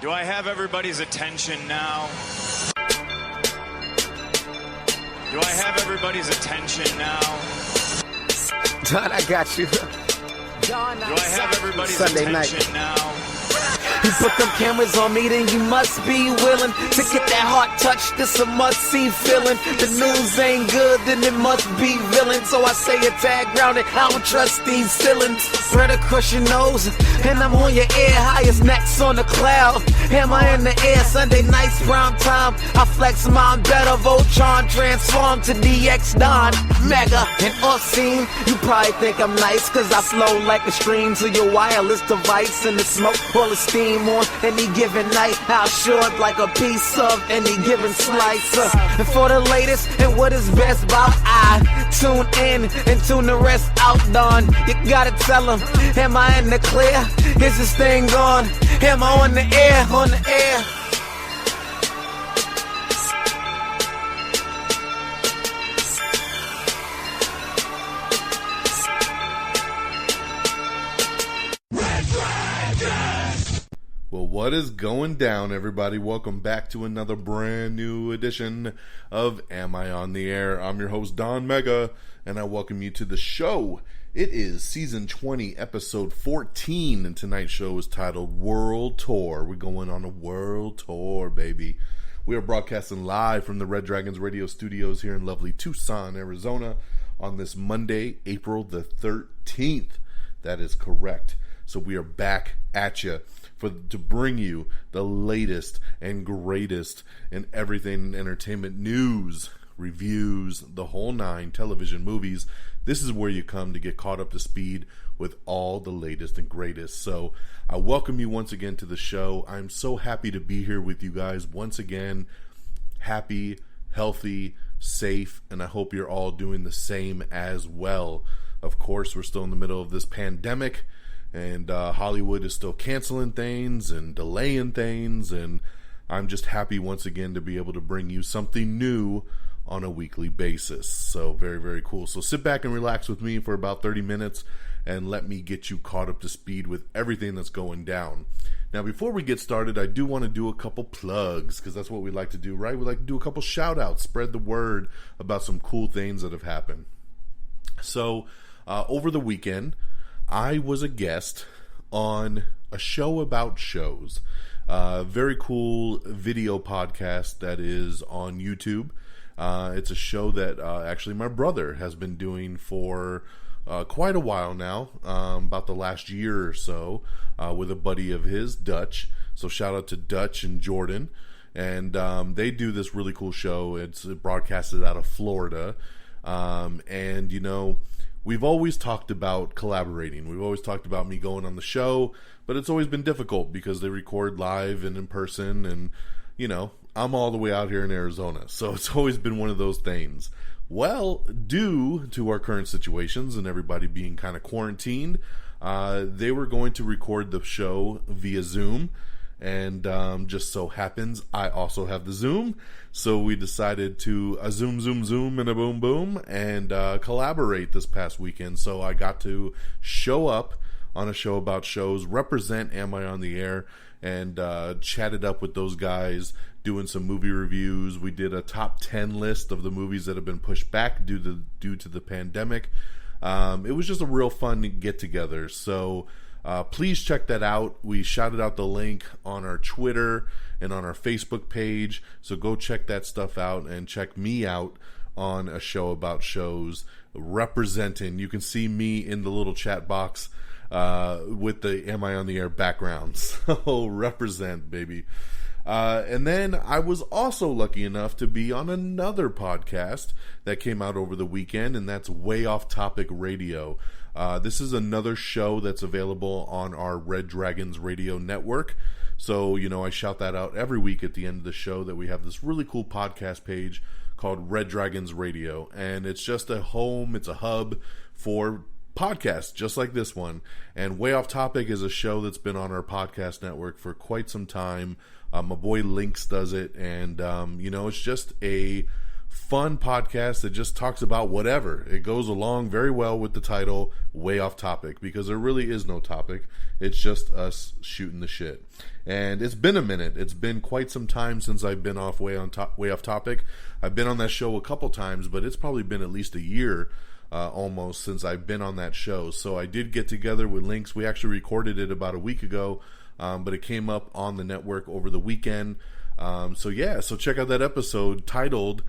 Do I have everybody's attention now? Do I have everybody's attention now? John, I got you. Do I have everybody's Sunday attention night. now? You put them cameras on me, then you must be willing to get that heart touch. This a must-see feeling. The news ain't good, then it must be villain. So I say a tag grounded, I don't trust these ceilings. Spread across your nose, and I'm on your ear. Highest necks on the cloud. Am I in the air? Sunday nights, prime time. I flex mine better. Voltron transform to DX Don. Mega and obscene. You probably think I'm nice, cause I flow like a stream to your wireless device. And the smoke full of steam on any given night. I'll short like a piece of any given slice. And for the latest and what is best about, I tune in and tune the rest out, Don. You gotta tell them, am I in the clear? Is this thing on? Am I on the air? On the air. Well, what is going down, everybody? Welcome back to another brand new edition of Am I on the Air? I'm your host, Don Mega, and I welcome you to the show. It is season 20, episode 14, and tonight's show is titled World Tour. We're going on a world tour, baby. We are broadcasting live from the Red Dragons radio studios here in lovely Tucson, Arizona, on this Monday, April the 13th. That is correct. So we are back at you to bring you the latest and greatest in everything entertainment news, reviews, the whole nine, television, movies. This is where you come to get caught up to speed with all the latest and greatest. So I welcome you once again to the show. I'm so happy to be here with you guys once again. Happy, healthy, safe, and I hope you're all doing the same as well. Of course, we're still in the middle of this pandemic, and Hollywood is still canceling things and delaying things, and I'm just happy once again to be able to bring you something new on a weekly basis. So very, very cool. So sit back and relax with me for about 30 minutes and let me get you caught up to speed with everything that's going down. Now, before we get started, I do want to do a couple plugs, because that's what we like to do, right? We like to do a couple shout outs, spread the word about some cool things that have happened. So over the weekend, I was a guest on a show about shows. Very cool video podcast that is on YouTube. It's a show that actually my brother has been doing for quite a while now, about the last year or so, with a buddy of his, Dutch. So shout out to Dutch and Jordan. And they do this really cool show. It's broadcasted out of Florida. And, you know, we've always talked about collaborating. We've always talked about me going on the show, but it's always been difficult because they record live and in person, and, you know, I'm all the way out here in Arizona, so it's always been one of those things. Well, due to our current situations and everybody being kind of quarantined, they were going to record the show via Zoom, and just so happens I also have the Zoom, so we decided to zoom and a boom boom and collaborate this past weekend. So I got to show up on a show about shows, represent Am I on the Air, and chatted up with those guys, doing some movie reviews. We did a top 10 list of the movies that have been pushed back due to the pandemic. It was just a real fun get together. So please check that out. We shouted out the link on our Twitter and on our Facebook page. So go check that stuff out and check me out on a show about shows representing. You can see me in the little chat box with the Am I on the Air background. So represent, baby. And then I was also lucky enough to be on another podcast that came out over the weekend, and that's Way Off Topic Radio. This is another show that's available on our Red Dragons radio network. So, you know, I shout that out every week at the end of the show, that we have this really cool podcast page called Red Dragons Radio. And it's just a home, it's a hub for podcasts just like this one. And Way Off Topic is a show that's been on our podcast network for quite some time. My boy Lynx does it, and you know, it's just a fun podcast that just talks about whatever. It goes along very well with the title, Way Off Topic, because there really is no topic. It's just us shooting the shit. And it's been a minute. It's been quite some time since I've been Way Off Topic. I've been on that show a couple times, but it's probably been at least a year almost since I've been on that show. So I did get together with Links. We actually recorded it about a week ago, but it came up on the network over the weekend. So check out that episode titled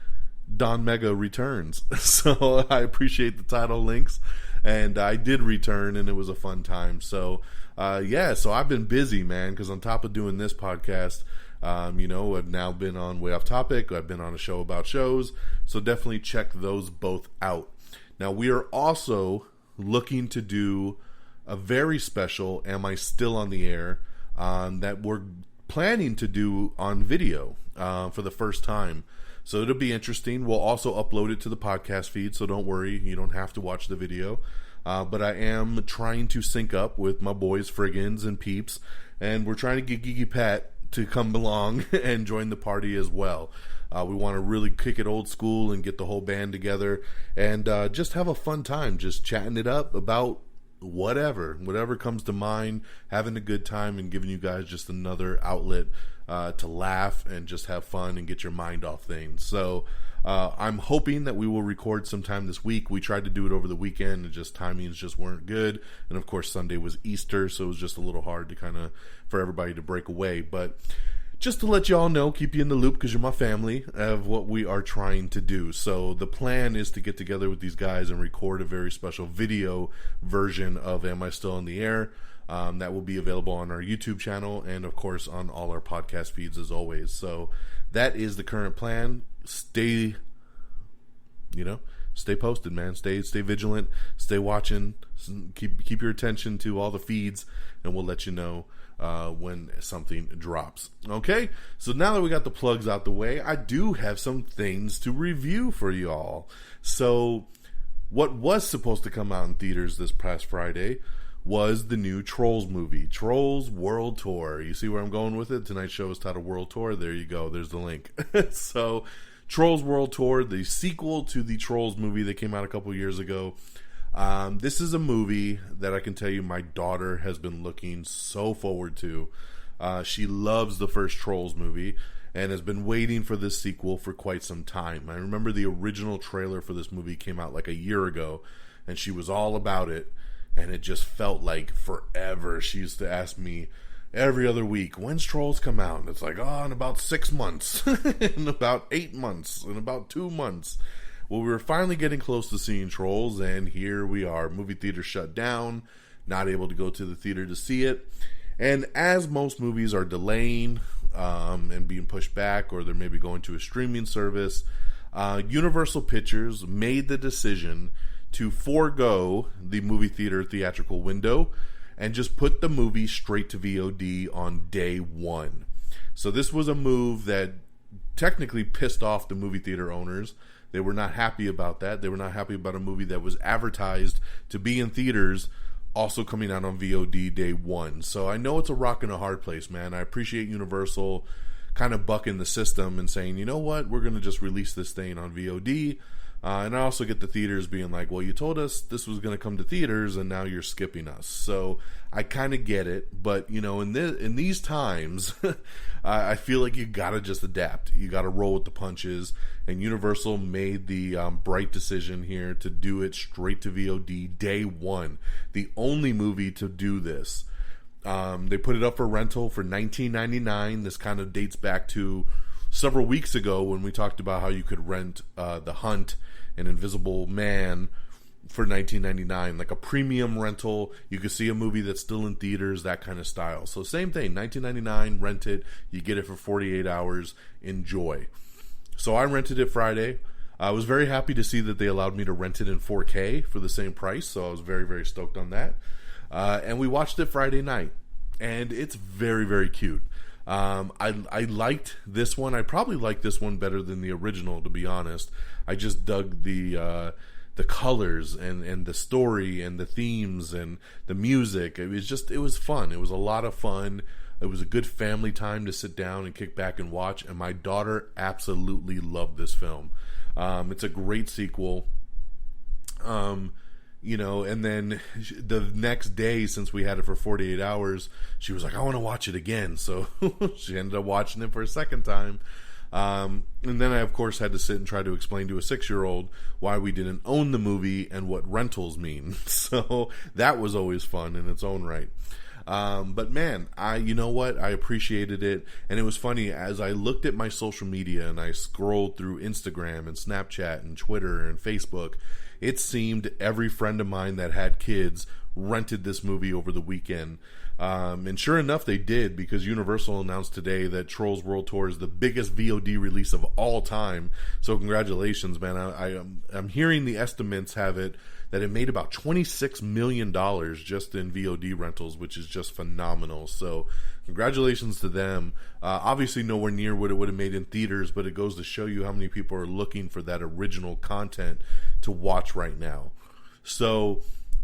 Don Mega Returns. So I appreciate the title, Links, and I did return, and it was a fun time. So so I've been busy, man, because on top of doing this podcast, I've now been on Way Off Topic. I've been on a show about shows, so definitely check those both out. Now, we are also looking to do a very special Am I Still on the Air that we're planning to do on video for the first time. So it'll be interesting. We'll also upload it to the podcast feed, so don't worry. You don't have to watch the video. But I am trying to sync up with my boys, Friggins and Peeps, and we're trying to get Geeky Pat to come along and join the party as well. We want to really kick it old school and get the whole band together and just have a fun time, just chatting it up about whatever comes to mind, having a good time and giving you guys just another outlet to laugh and just have fun and get your mind off things. So I'm hoping that we will record sometime this week. We tried to do it over the weekend and just timings just weren't good. And of course Sunday was Easter, so it was just a little hard to for everybody to break away. But just to let y'all know, keep you in the loop because you're my family, of what we are trying to do. So the plan is to get together with these guys and record a very special video version of Am I Still on the Air? That will be available on our YouTube channel and, of course, on all our podcast feeds as always. So that is the current plan. Stay posted, man. Stay vigilant. Stay watching. Keep your attention to all the feeds, and we'll let you know when something drops. Okay, so now that we got the plugs out the way, I do have some things to review for y'all. So what was supposed to come out in theaters this past Friday was the new Trolls movie, Trolls World Tour. You see where I'm going with it? Tonight's show is titled World Tour. There you go. There's the link. So Trolls World Tour, the sequel to the Trolls movie that came out a couple years ago. This is a movie that I can tell you my daughter has been looking so forward to. She loves the first Trolls movie and has been waiting for this sequel for quite some time. I remember the original trailer for this movie came out like a year ago, and she was all about it, and it just felt like forever. She used to ask me every other week, when's Trolls come out? And it's like, in about 6 months, in about 8 months, in about 2 months. Well, we were finally getting close to seeing Trolls, and here we are. Movie theater shut down, not able to go to the theater to see it. And as most movies are delaying and being pushed back, or they're maybe going to a streaming service, Universal Pictures made the decision to forego the movie theater theatrical window and just put the movie straight to VOD on day one. So this was a move that technically pissed off the movie theater owners. They were not happy about that. They were not happy about a movie that was advertised to be in theaters also coming out on VOD day one. So I know it's a rock and a hard place, man. I appreciate Universal kind of bucking the system and saying, you know what, we're going to just release this thing on VOD. And I also get the theaters being like, well, you told us this was going to come to theaters and now you're skipping us. So I kind of get it. But, in these times, I feel like you got to just adapt. You got to roll with the punches. And Universal made the bright decision here to do it straight to VOD day one. The only movie to do this. They put it up for rental for $19.99. This kind of dates back to several weeks ago when we talked about how you could rent The Hunt and Invisible Man for $19.99, like a premium rental. You could see a movie that's still in theaters, that kind of style. So same thing, $19.99, rent it, you get it for 48 hours, enjoy. So I rented it Friday. I was very happy to see that they allowed me to rent it in 4K for the same price, so I was very, very stoked on that. And we watched it Friday night, and it's very, very cute. I liked this one. I probably liked this one better than the original, to be honest. I just dug the colors and the story and the themes and the music. It was fun. It was a lot of fun. It was a good family time to sit down and kick back and watch, and my daughter absolutely loved this film. It's a great sequel. And then the next day, since we had it for 48 hours, she was like, I want to watch it again. So she ended up watching it for a second time. And then I, of course, had to sit and try to explain to a 6-year-old why we didn't own the movie and what rentals mean. So that was always fun in its own right. But man, you know what? I appreciated it. And it was funny, as I looked at my social media and I scrolled through Instagram and Snapchat and Twitter and Facebook, it seemed every friend of mine that had kids rented this movie over the weekend. And sure enough, they did, because Universal announced today that Trolls World Tour is the biggest VOD release of all time. So congratulations, man. I'm hearing the estimates have it that it made about $26 million just in VOD rentals, which is just phenomenal. So congratulations to them. Obviously nowhere near what it would have made in theaters, but it goes to show you how many people are looking for that original content to watch right now. So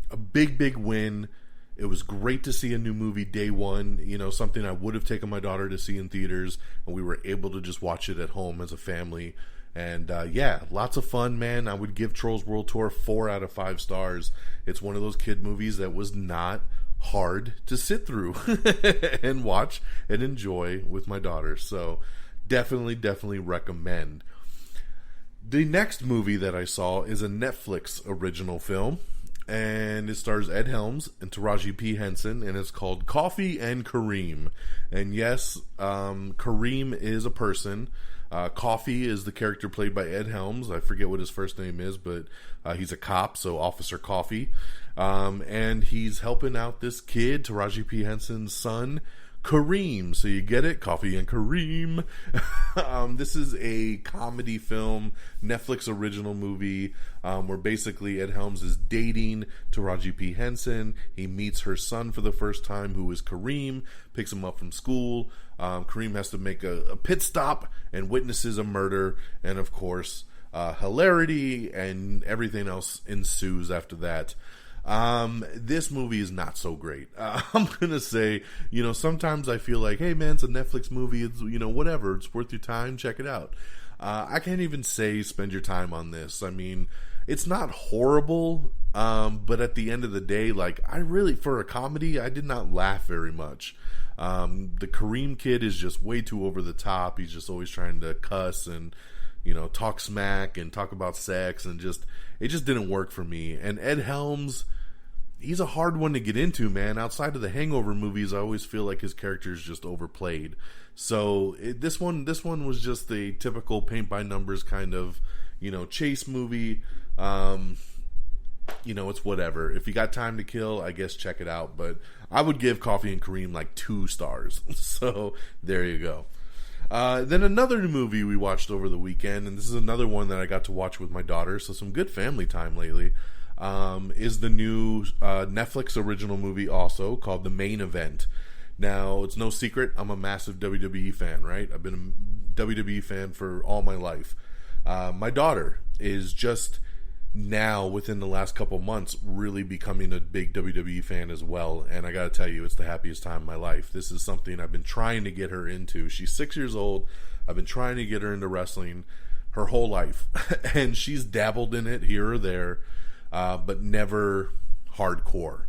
a big win. It was great to see a new movie day one, something I would have taken my daughter to see in theaters, and we were able to just watch it at home as a family. And lots of fun, man. I would give Trolls World Tour 4 out of 5 stars. It's one of those kid movies that was not hard to sit through and watch and enjoy with my daughter. So definitely recommend. The next movie that I saw is a Netflix original film, and it stars Ed Helms and Taraji P. Henson, and it's called Coffee and Kareem. And yes, Kareem is a person. Coffee is the character played by Ed Helms. I forget what his first name is, but he's a cop, so Officer Coffee. And he's helping out this kid, Taraji P. Henson's son, Kareem. So you get it? Coffee and Kareem. This is a comedy film, Netflix original movie, where basically Ed Helms is dating Taraji P. Henson. He meets her son for the first time, who is Kareem, picks him up from school. Kareem has to make a pit stop and witnesses a murder. And of course, hilarity and everything else ensues after that. This movie is not so great. I'm gonna say, sometimes I feel like, hey man, it's a Netflix movie, it's, whatever, it's worth your time, check it out. I can't even say spend your time on this. I mean, it's not horrible, but at the end of the day, for a comedy, I did not laugh very much. The Kareem kid is just way too over the top. He's just always trying to cuss and, talk smack and talk about sex, and it just didn't work for me. And Ed Helms, he's a hard one to get into, man. Outside of the Hangover movies, I always feel like his character is just overplayed. So this one was just the typical paint by numbers kind of, chase movie. It's whatever. If you got time to kill, I guess check it out. But I would give Coffee and Kareem 2 stars. So there you go. Then another movie we watched over the weekend, and this is another one that I got to watch with my daughter, so some good family time lately, is the new Netflix original movie also called The Main Event. Now, it's no secret, I'm a massive WWE fan, right? I've been a WWE fan for all my life. My daughter is just now, within the last couple months, really becoming a big WWE fan as well. And I gotta tell you, it's the happiest time of my life. This is something I've been trying to get her into. She's 6 years old. I've been trying to get her into wrestling her whole life. And she's dabbled in it here or there, but never hardcore.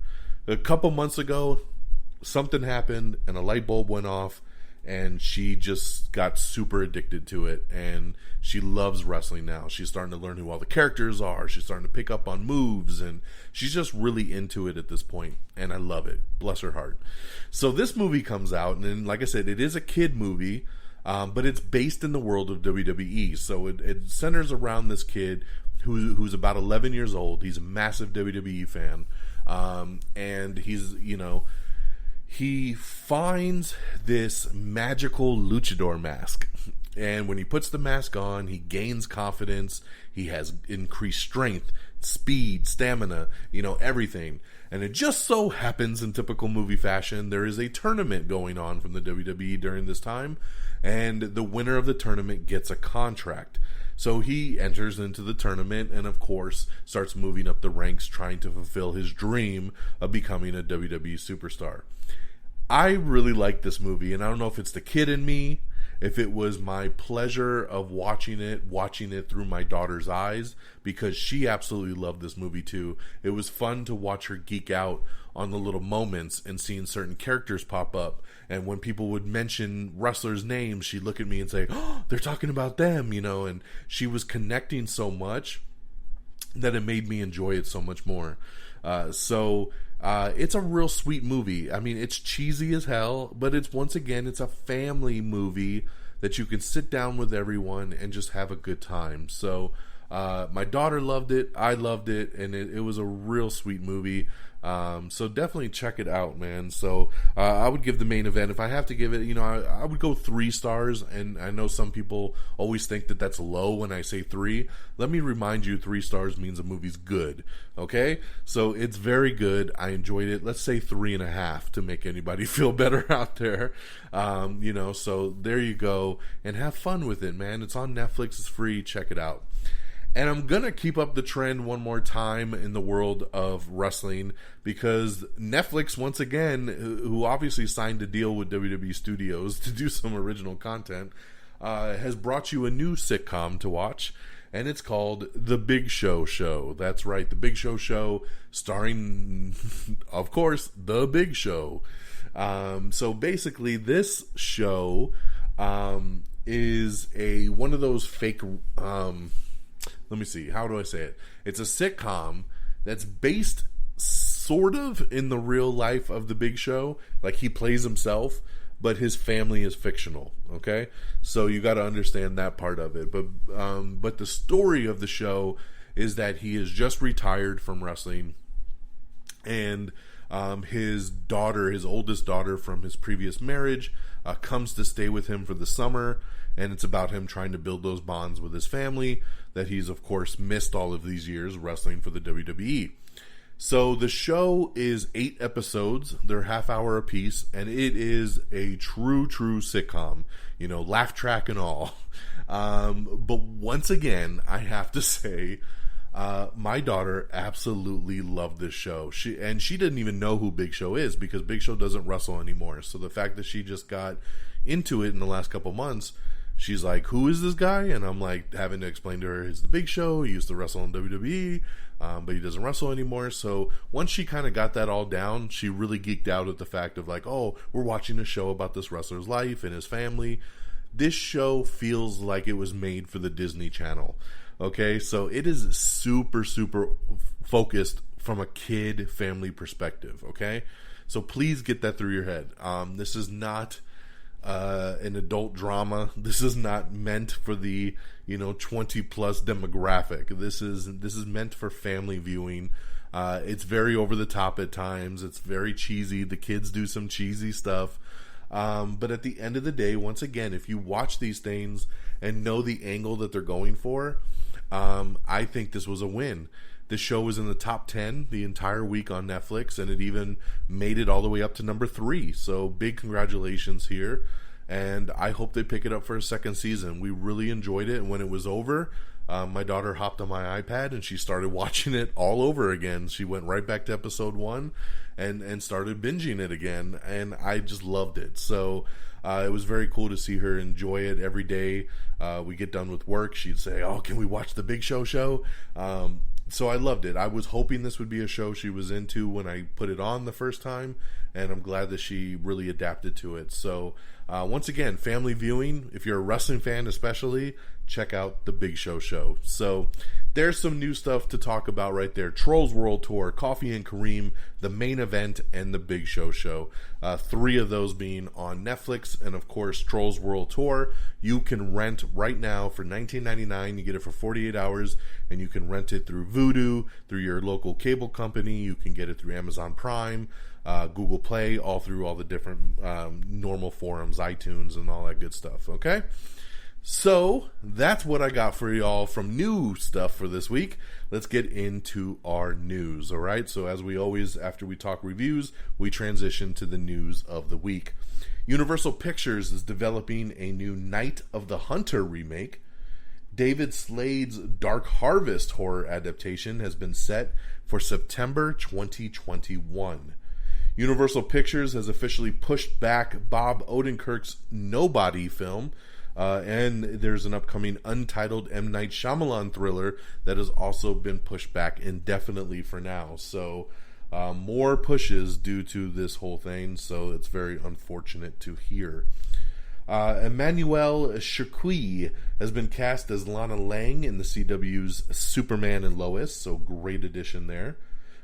A couple months ago, something happened and a light bulb went off, and she just got super addicted to it, and she loves wrestling now. She's starting to learn who all the characters are. She's starting to pick up on moves, and she's just really into it at this point, and I love it. Bless her heart. So this movie comes out, and then, like I said, it is a kid movie, but it's based in the world of WWE. So it centers around this kid who's about 11 years old. He's a massive WWE fan, and he's, he finds this magical luchador mask. And when he puts the mask on, he gains confidence. He has increased strength, speed, stamina, everything. And it just so happens, in typical movie fashion, there is a tournament going on from the WWE during this time. And the winner of the tournament gets a contract. So he enters into the tournament and, of course, starts moving up the ranks, trying to fulfill his dream of becoming a WWE superstar. I really like this movie, and I don't know if it's the kid in me, if it was my pleasure of watching it through my daughter's eyes, because she absolutely loved this movie too. It was fun to watch her geek out on the little moments and seeing certain characters pop up. And when people would mention wrestlers' names, she'd look at me and say, "Oh, they're talking about them," and she was connecting so much that it made me enjoy it so much more. It's a real sweet movie. I mean, it's cheesy as hell, but it's a family movie that you can sit down with everyone and just have a good time. So my daughter loved it, I loved it, and it was a real sweet movie. So definitely check it out, man. So I would give the main event, if I have to give it, I would go 3 stars. And I know some people always think that that's low when I say 3. Let me remind you, 3 stars means a movie's good. Okay, so it's very good. I enjoyed it. Let's say 3.5 to make anybody feel better out there. So there you go, and have fun with it, man. It's on Netflix. It's free. Check it out. And I'm going to keep up the trend one more time in the world of wrestling, because Netflix, once again, who obviously signed a deal with WWE Studios to do some original content, has brought you a new sitcom to watch, and it's called The Big Show Show. That's right, The Big Show Show, starring, of course, The Big Show. So basically, this show is one of those fake... let me see, how do I say it? It's a sitcom that's based sort of in the real life of The Big Show. Like, he plays himself, but his family is fictional, okay? So you got to understand that part of it. But the story of the show is that he is just retired from wrestling, and his oldest daughter from his previous marriage, comes to stay with him for the summer. And it's about him trying to build those bonds with his family that he's, of course, missed all of these years wrestling for the WWE. So the show is 8 episodes. They're half-hour apiece, and it is a true sitcom. Laugh track and all. But once again, I have to say, my daughter absolutely loved this show. She didn't even know who Big Show is, because Big Show doesn't wrestle anymore. So the fact that she just got into it in the last couple months, she's like, "Who is this guy?" And I'm like, having to explain to her, it's The Big Show. He used to wrestle in WWE, but he doesn't wrestle anymore. So once she kind of got that all down, she really geeked out at the fact of like, oh, we're watching a show about this wrestler's life and his family. This show feels like it was made for the Disney Channel. Okay, so it is super focused from a kid family perspective. Okay, so please get that through your head. This is not an adult drama. This is not meant for the 20 plus demographic. This is meant for family viewing. It's very over the top at times. It's very cheesy. The kids do some cheesy stuff. But at the end of the day, once again, if you watch these things and know the angle that they're going for, I think this was a win. The show was in the top 10 the entire week on Netflix, and it even made it all the way up to number 3. So big congratulations here, and I hope they pick it up for a second season. We really enjoyed it, and when it was over, my daughter hopped on my iPad and she started watching it all over again. She went right back to episode 1 and started binging it again, and I just loved it. So it was very cool to see her enjoy it every day. We get done with work, she'd say, "Oh, can we watch The Big Show Show?" So I loved it. I was hoping this would be a show she was into when I put it on the first time, and I'm glad that she really adapted to it. So once again, family viewing, if you're a wrestling fan especially, check out The Big Show Show. So there's some new stuff to talk about right there. Trolls World Tour, Coffee and Kareem, the main event, and The Big Show Show. 3 of those being on Netflix, and of course Trolls World Tour you can rent right now for $19.99. You get it for 48 hours, and you can rent it through Vudu, through your local cable company. You can get it through Amazon Prime, Google Play, all through all the different normal forums, iTunes, and all that good stuff. Okay? So that's what I got for y'all from new stuff for this week. Let's get into our news, all right? So as we always, after we talk reviews, we transition to the news of the week. Universal Pictures is developing a new Night of the Hunter remake. David Slade's Dark Harvest horror adaptation has been set for September 2021. Universal Pictures has officially pushed back Bob Odenkirk's Nobody film. And there's an upcoming untitled M. Night Shyamalan thriller that has also been pushed back indefinitely for now. So more pushes due to this whole thing. So it's very unfortunate to hear. Emmanuelle Chriqui has been cast as Lana Lang in the CW's Superman and Lois. So great addition there.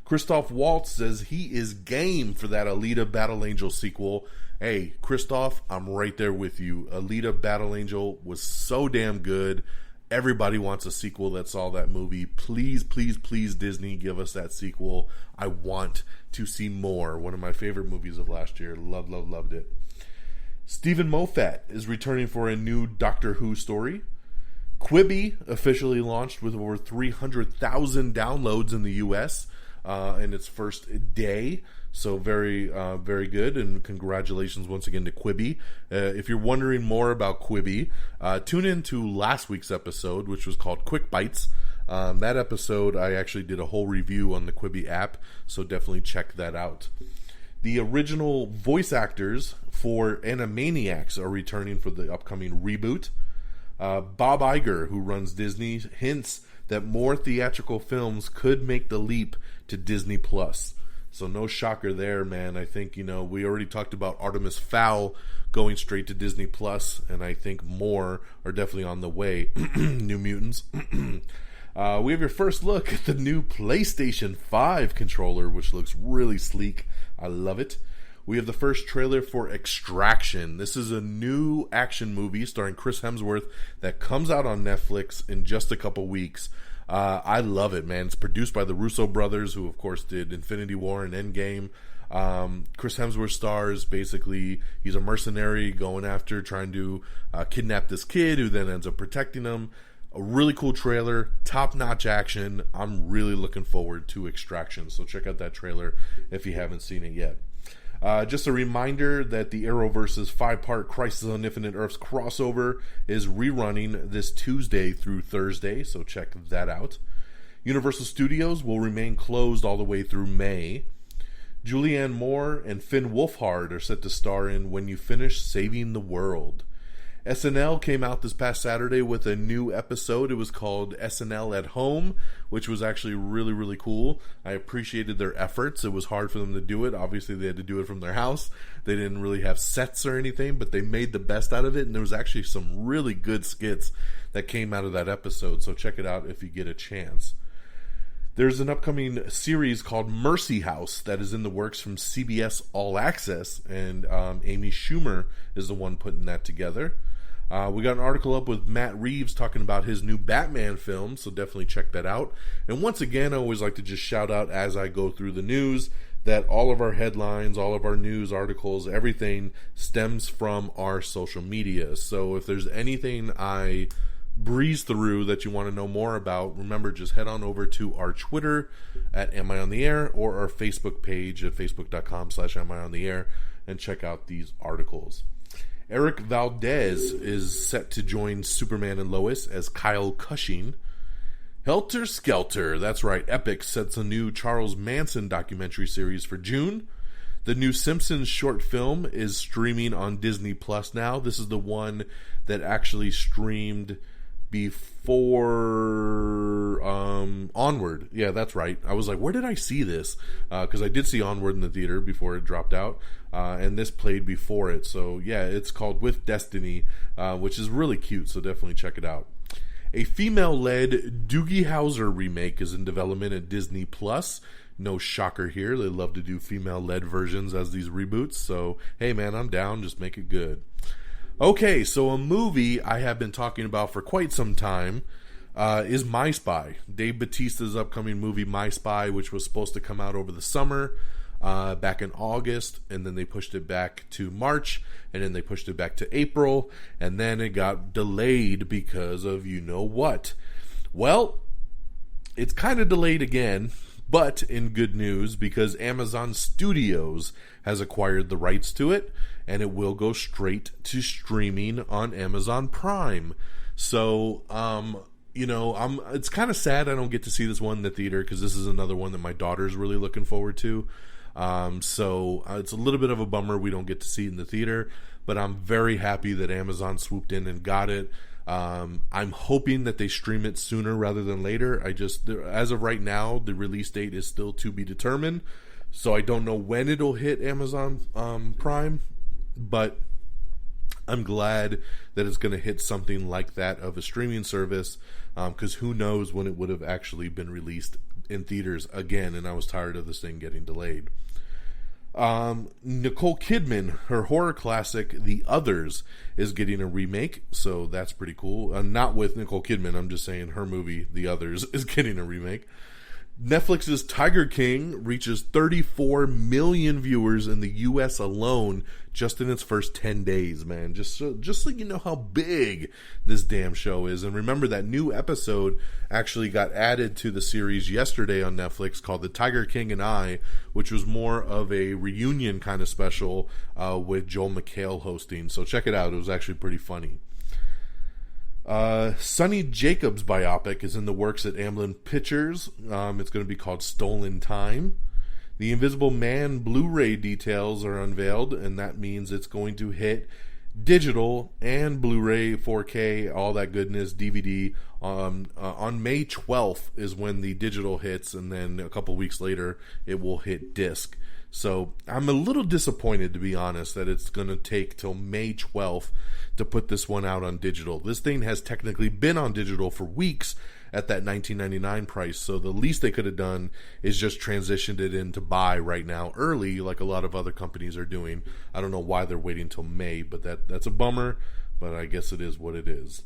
Christoph Waltz says he is game for that Alita Battle Angel sequel. Hey, Christoph, I'm right there with you. Alita Battle Angel was so damn good. Everybody wants a sequel that saw that movie. Please, please, please, Disney, give us that sequel. I want to see more. One of my favorite movies of last year. Loved it. Stephen Moffat is returning for a new Doctor Who story. Quibi officially launched with over 300,000 downloads in the U.S. In its first day. So very good, and congratulations once again to Quibi. If you're wondering more about Quibi, tune in to last week's episode, which was called Quick Bites. That episode, I actually did a whole review on the Quibi app, so definitely check that out. The original voice actors for Animaniacs are returning for the upcoming reboot. Bob Iger, who runs Disney, hints that more theatrical films could make the leap to Disney Plus. So no shocker there, man. I think, we already talked about Artemis Fowl going straight to Disney Plus, and I think more are definitely on the way. New Mutants. We have your first look at the new PlayStation 5 controller, which looks really sleek. I love it. We have the first trailer for Extraction. This is a new action movie starring Chris Hemsworth that comes out on Netflix in just a couple weeks. I love it, man. It's produced by the Russo brothers, who, of course, did Infinity War and Endgame. Chris Hemsworth stars. Basically, he's a mercenary going after, trying to kidnap this kid, who then ends up protecting him. A really cool trailer, top-notch action. I'm really looking forward to Extraction, so check out that trailer if you haven't seen it yet. Just a reminder that the Arrowverse's 5-part Crisis on Infinite Earths crossover is rerunning this Tuesday through Thursday, so check that out. Universal Studios will remain closed all the way through May. Julianne Moore and Finn Wolfhard are set to star in When You Finish Saving the World. SNL came out this past Saturday with a new episode. It was called SNL at Home, which was actually really, really cool. I appreciated their efforts. It was hard for them to do it. Obviously, they had to do it from their house. They didn't really have sets or anything, but they made the best out of it, and there was actually some really good skits that came out of that episode, so check it out if you get a chance. There's an upcoming series called Mercy House that is in the works from CBS All Access, and Amy Schumer is the one putting that together. We got an article up with Matt Reeves talking about his new Batman film, so definitely check that out. And once again, I always like to just shout out as I go through the news that all of our headlines, all of our news articles, everything stems from our social media. So if there's anything I breeze through that you want to know more about, remember, just head on over to our Twitter at Am I On The Air or our Facebook page at facebook.com/Am I On The Air and check out these articles. Eric Valdez is set to join Superman and Lois as Kyle Cushing. Helter Skelter, that's right, Epic sets a new Charles Manson documentary series for June. The new Simpsons short film is streaming on Disney Plus now. This is the one that actually streamed before Onward. Yeah, that's right. I was like, where did I see this? Because I did see Onward in the theater before it dropped out, and this played before it. So yeah, it's called With Destiny, which is really cute, so definitely check it out. A female-led Doogie Howser remake is in development at Disney Plus. No shocker here. They love to do female-led versions as these reboots, so hey man, I'm down. Just make it good. Okay, so a movie I have been talking about for quite some time is My Spy. Dave Bautista's upcoming movie My Spy, which was supposed to come out over the summer, back in August, and then they pushed it back to March, and then they pushed it back to April, and then it got delayed because of you know what. Well, it's kind of delayed again, but in good news, because Amazon Studios has acquired the rights to it, and it will go straight to streaming on Amazon Prime. So, it's kind of sad I don't get to see this one in the theater, because this is another one that my daughter's really looking forward to. So it's a little bit of a bummer we don't get to see it in the theater, but I'm very happy that Amazon swooped in and got it. I'm hoping that they stream it sooner rather than later. As of right now, the release date is still to be determined, so I don't know when it'll hit Amazon Prime, but I'm glad that it's going to hit something like that of a streaming service, because who knows when it would have actually been released in theaters again, and I was tired of this thing getting delayed. Nicole Kidman, her horror classic The Others, is getting a remake, so that's pretty cool. Not with Nicole Kidman, I'm just saying her movie The Others is getting a remake. Netflix's Tiger King reaches 34 million viewers in the US alone just in its first 10 days, man. Just so you know how big this damn show is. And remember, that new episode actually got added to the series yesterday on Netflix called The Tiger King and I, which was more of a reunion kind of special with Joel McHale hosting. So check it out. It was actually pretty funny. Sonny Jacobs biopic is in the works at Amblin Pictures. It's going to be called Stolen Time. The Invisible Man Blu-ray details are unveiled, and that means it's going to hit digital and Blu-ray, 4K, all that goodness, DVD. On May 12th is when the digital hits, and then a couple weeks later it will hit disc. So I'm a little disappointed, to be honest, that it's going to take till May 12th to put this one out on digital. This thing has technically been on digital for weeks at that $19.99 price, so the least they could have done is just transitioned it into buy right now early, like a lot of other companies are doing. I don't know why they're waiting till May, but that's a bummer, but I guess it is what it is.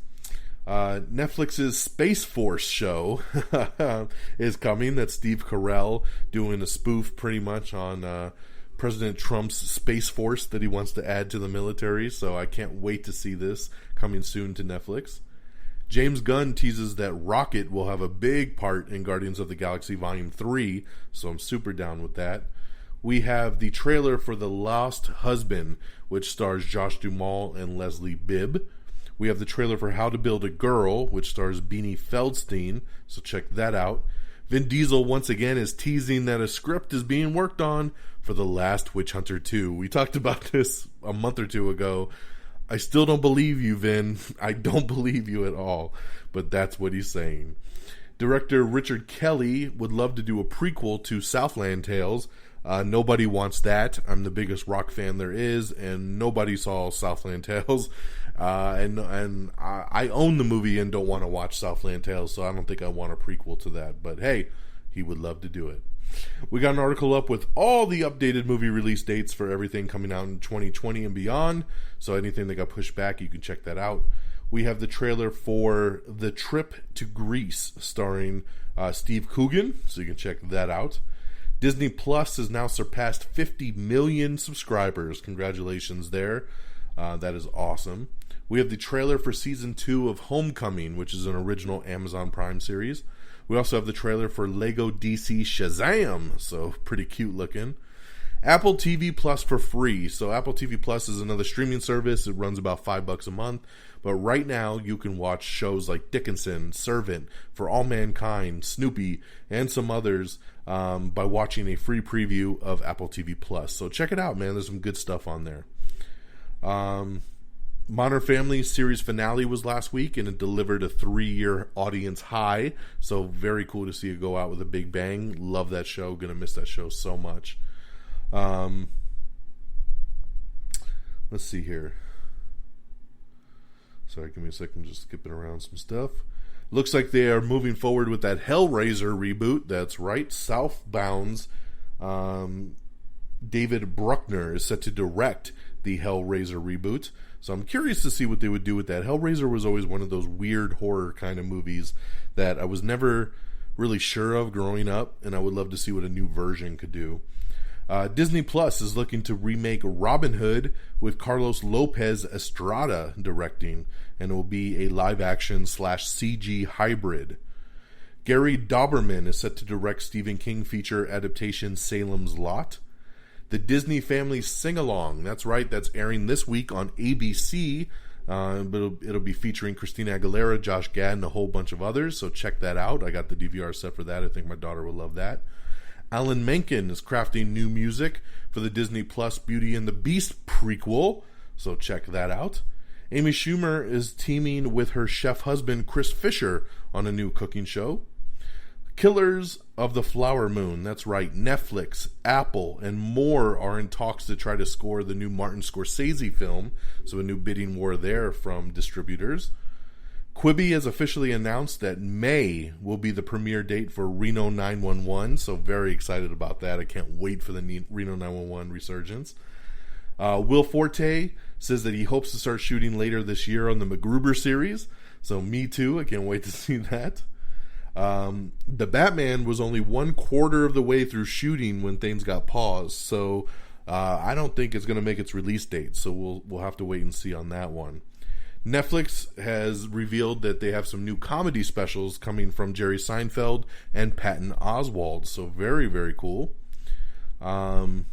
Netflix's Space Force show is coming. That's Steve Carell doing a spoof pretty much on President Trump's Space Force that he wants to add to the military, so I can't wait to see this coming soon to Netflix. James Gunn teases that Rocket will have a big part in Guardians of the Galaxy Volume 3, so I'm super down with that. We have the trailer for The Lost Husband, which stars Josh Duhamel and Leslie Bibb. We have the trailer for How to Build a Girl, which stars Beanie Feldstein, so check that out. Vin Diesel once again is teasing that a script is being worked on for The Last Witch Hunter 2. We talked about this a month or two ago. I still don't believe you, Vin. I don't believe you at all, but that's what he's saying. Director Richard Kelly would love to do a prequel to Southland Tales. Nobody wants that. I'm the biggest rock fan there is, and nobody saw Southland Tales. And I own the movie and don't want to watch Southland Tales, so I don't think I want a prequel to that. But hey, he would love to do it. We got an article up with all the updated movie release dates for everything coming out in 2020 and beyond. So anything that got pushed back, you can check that out. We have the trailer for The Trip to Greece, starring Steve Coogan, so you can check that out. Disney Plus has now surpassed 50 million subscribers. Congratulations there. That is awesome. We have the trailer for Season 2 of Homecoming, which is an original Amazon Prime series. We also have the trailer for Lego DC Shazam, so pretty cute looking. Apple TV Plus for free. So Apple TV Plus is another streaming service. It runs about $5 a month. But right now you can watch shows like Dickinson, Servant, For All Mankind, Snoopy, and some others by watching a free preview of Apple TV Plus. So check it out, man. There's some good stuff on there. Modern Family series finale was last week, and it delivered a 3-year audience high. So very cool to see it go out with a big bang. Love that show. Gonna miss that show so much. Let's see here. Sorry, give me a second. Just skipping around some stuff. Looks like they are moving forward with that Hellraiser reboot. That's right. Southbound's David Bruckner is set to direct the Hellraiser reboot. So I'm curious to see what they would do with that. Hellraiser was always one of those weird horror kind of movies that I was never really sure of growing up, and I would love to see what a new version could do. Disney Plus is looking to remake Robin Hood with Carlos Lopez Estrada directing, and it will be a live-action / CG hybrid. Gary Dauberman is set to direct Stephen King feature adaptation Salem's Lot. The Disney Family Sing-Along, that's right, that's airing this week on ABC, but it'll be featuring Christina Aguilera, Josh Gad, and a whole bunch of others, so check that out. I got the DVR set for that. I think my daughter will love that. Alan Menken is crafting new music for the Disney Plus Beauty and the Beast prequel, so check that out. Amy Schumer is teaming with her chef husband Chris Fisher on a new cooking show. Killers of the Flower Moon, that's right, Netflix, Apple, and more are in talks to try to score the new Martin Scorsese film, so a new bidding war there from distributors. Quibi has officially announced that May will be the premiere date for Reno 911, so very excited about that. I can't wait for the Reno 911 resurgence. Will Forte says that he hopes to start shooting later this year on the MacGruber series, so me too, I can't wait to see that. The Batman was only 1/4 of the way through shooting when things got paused, so I don't think it's going to make its release date, so we'll have to wait and see on that one. Netflix has revealed that they have some new comedy specials coming from Jerry Seinfeld and Patton Oswalt, so very, very cool. Fede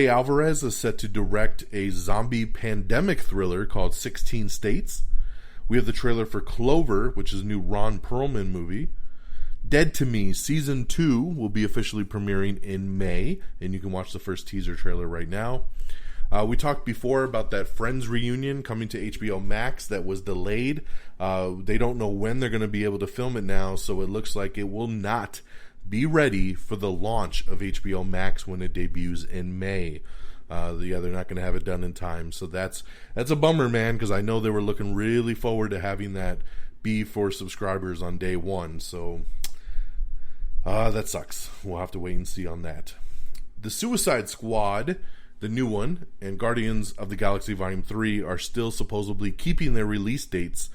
Alvarez is set to direct a zombie pandemic thriller called 16 States. We have the trailer for Clover, which is a new Ron Perlman movie. Dead to Me Season 2 will be officially premiering in May, and you can watch the first teaser trailer right now. We talked before about that Friends reunion coming to HBO Max that was delayed. They don't know when they're going to be able to film it now, so it looks like it will not be ready for the launch of HBO Max when it debuts in May. They're not going to have it done in time, so that's a bummer, man, because I know they were looking really forward to having that be for subscribers on day one, so that sucks. We'll have to wait and see on that. The Suicide Squad, the new one, and Guardians of the Galaxy Volume 3 are still supposedly keeping their release dates.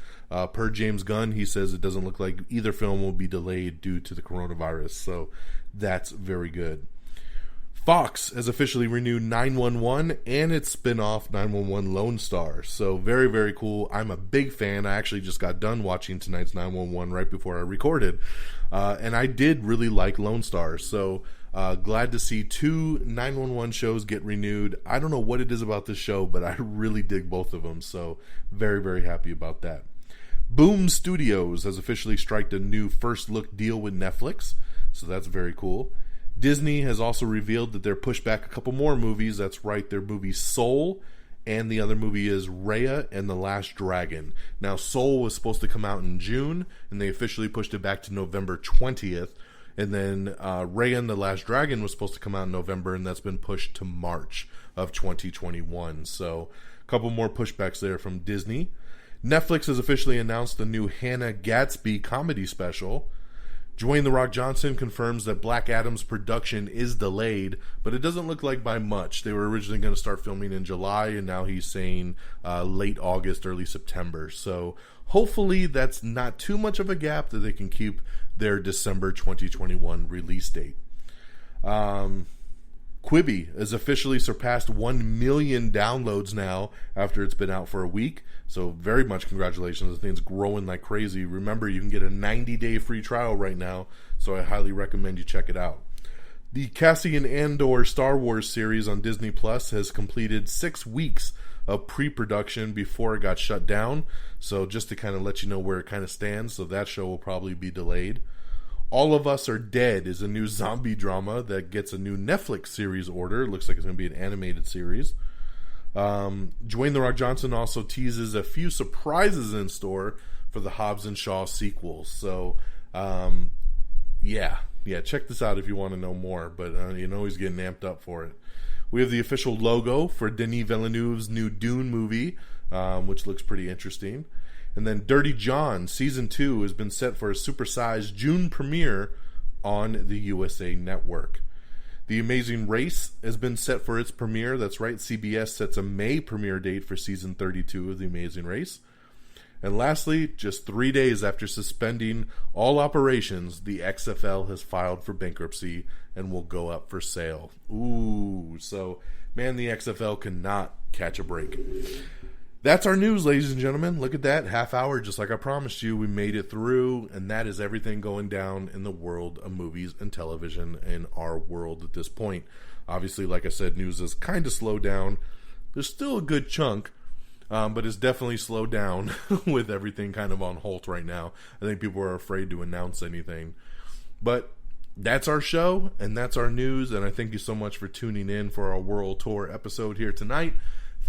Per James Gunn, he says it doesn't look like either film will be delayed due to the coronavirus, so that's very good. Fox has officially renewed 911 and its spin-off 911 Lone Star. So very, very cool. I'm a big fan. I actually just got done watching tonight's 911 right before I recorded. And I did really like Lone Star. So glad to see 2 911 shows get renewed. I don't know what it is about this show, but I really dig both of them. So very, very happy about that. Boom Studios has officially striked a new first look deal with Netflix. So that's very cool. Disney has also revealed that they're pushed back a couple more movies. That's right, their movie Soul, and the other movie is Raya and the Last Dragon. Now, Soul was supposed to come out in June, and they officially pushed it back to November 20th. And then Raya and the Last Dragon was supposed to come out in November, and that's been pushed to March of 2021. So, a couple more pushbacks there from Disney. Netflix has officially announced the new Hannah Gadsby comedy special. Dwayne "The Rock" Johnson confirms that Black Adam's production is delayed, but it doesn't look like by much. They were originally going to start filming in July, and now he's saying late August, early September. So hopefully that's not too much of a gap that they can keep their December 2021 release date. Quibi has officially surpassed 1 million downloads now after it's been out for a week. So very much congratulations. The thing's growing like crazy. Remember, you can get a 90-day free trial right now, so I highly recommend you check it out. The Cassian Andor Star Wars series on Disney Plus has completed 6 weeks of pre-production before it got shut down. So just to kind of let you know where it kind of stands, so that show will probably be delayed. All of Us Are Dead is a new zombie drama that gets a new Netflix series order. Looks like it's going to be an animated series. Dwayne "The Rock" Johnson also teases a few surprises in store for the Hobbs and Shaw sequels. So, yeah, check this out if you want to know more. But you know he's getting amped up for it. We have the official logo for Denis Villeneuve's new Dune movie, which looks pretty interesting. And then Dirty John Season 2 has been set for a supersized June premiere on the USA Network. The Amazing Race has been set for its premiere. That's right, CBS sets a May premiere date for Season 32 of The Amazing Race. And lastly, just 3 days after suspending all operations, the XFL has filed for bankruptcy and will go up for sale. Ooh, so, man, the XFL cannot catch a break. That's our news, ladies and gentlemen. Look at that, half hour, just like I promised you. We made it through, and that is everything going down in the world of movies and television in our world at this point. Obviously, like I said, news has kind of slowed down. There's still a good chunk, but it's definitely slowed down with everything kind of on halt right now. I think people are afraid to announce anything. But that's our show, and that's our news, and I thank you so much for tuning in for our World Tour episode here tonight.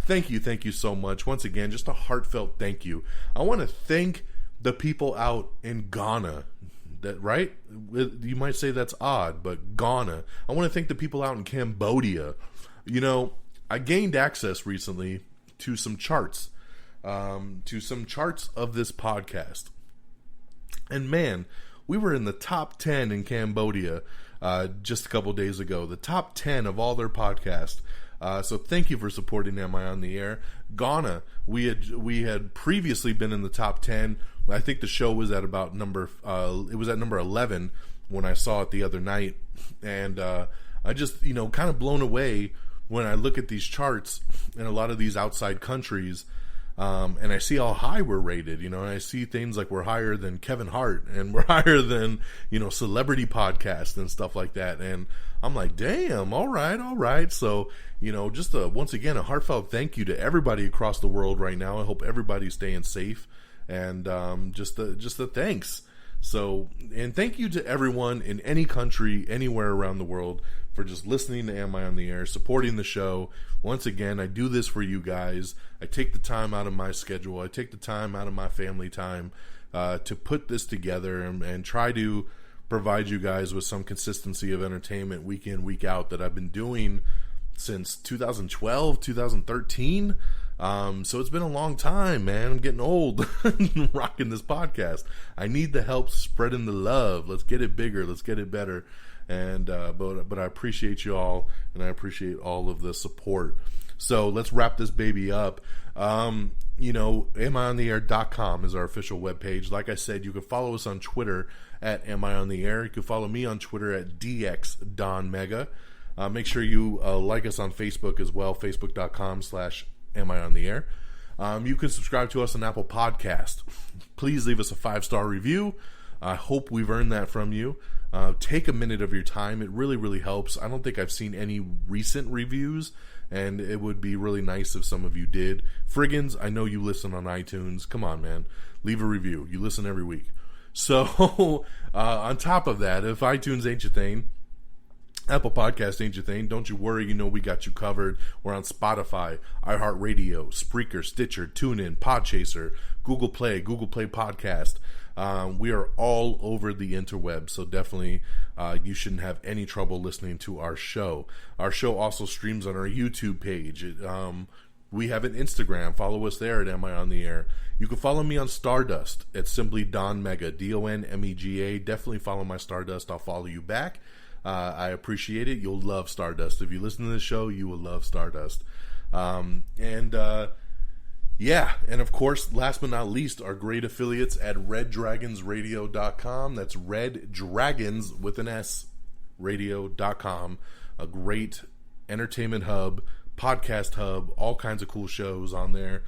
Thank you so much. Once again, just a heartfelt thank you. I want to thank the people out in Ghana. That right? You might say that's odd, but Ghana. I want to thank the people out in Cambodia. You know, I gained access recently to some charts, of this podcast. And man, we were in the top 10 in Cambodia just a couple days ago. The top 10 of all their podcasts. So thank you for supporting Am I on the Air? Ghana, we had previously been in the top 10. I think the show was at about number 11 when I saw it the other night. And I just, kind of blown away when I look at these charts in a lot of these outside countries. And I see how high we're rated, and I see things like we're higher than Kevin Hart and we're higher than, celebrity podcasts and stuff like that. And I'm like, damn, all right. So, just once again, a heartfelt thank you to everybody across the world right now. I hope everybody's staying safe, and just a thanks. So, and thank you to everyone in any country, anywhere around the world for just listening to Am I on the Air, supporting the show. Once again, I do this for you guys. I take the time out of my schedule. I take the time out of my family time to put this together and try to provide you guys with some consistency of entertainment week in, week out that I've been doing since 2012, 2013. So it's been a long time, man. I'm getting old rocking this podcast. I need the help spreading the love. Let's get it bigger. Let's get it better. And but I appreciate you all, and I appreciate all of the support. So let's wrap this baby up. AmIOnTheAir.com is our official webpage. Like I said, you can follow us on Twitter at AmIOnTheAir. You can follow me on Twitter at DXDonMega. Make sure you like us on Facebook as well, facebook.com/AmIOnTheAir. You can subscribe to us on Apple Podcast. Please leave us a 5-star review. I hope we've earned that from you. Take a minute of your time. It really, really helps. I don't think I've seen any recent reviews, and it would be really nice if some of you did. Friggins, I know you listen on iTunes. Come on, man. Leave a review. You listen every week. So, on top of that, if iTunes ain't your thing, Apple Podcast ain't your thing, don't you worry, we got you covered. We're on Spotify, iHeartRadio, Spreaker, Stitcher, TuneIn, Podchaser, Google Play Podcast. We are all over the interweb, so definitely you shouldn't have any trouble listening to our show. Our show also streams on our YouTube page. We have an Instagram. Follow us there at Am I on the Air. You can follow me on Stardust. It's simply Don Mega, DONMEGA. Definitely follow my Stardust. I'll follow you back. I appreciate it. You'll love Stardust. If you listen to this show, you will love Stardust. And of course, last but not least, our great affiliates at reddragonsradio.com. That's Red Dragons with an S, radio.com. A great entertainment hub, podcast hub, all kinds of cool shows on there.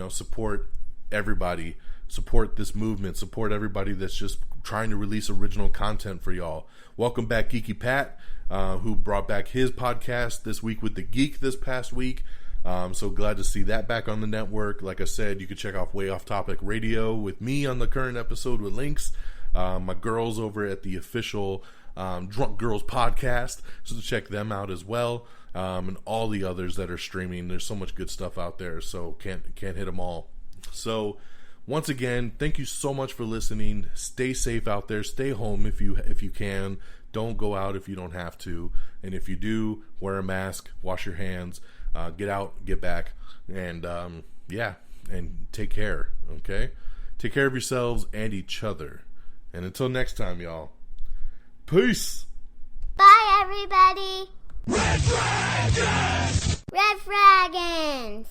Support everybody. Support this movement. Support everybody that's just trying to release original content for y'all. Welcome back, Geeky Pat, who brought back his podcast this week with The Geek this past week. So glad to see that back on the network. Like I said, you can check out Way Off Topic Radio with me on the current episode with links. My girls over at the official Drunk Girls podcast, so check them out as well. And all the others that are streaming. There's so much good stuff out there, so can't hit them all. So once again, thank you so much for listening. Stay safe out there. Stay home if you can. Don't go out if you don't have to. And if you do, wear a mask, wash your hands, get out, get back, and and take care, okay? Take care of yourselves and each other. And until next time, y'all, peace! Bye, everybody! Red Dragons! Red Dragons!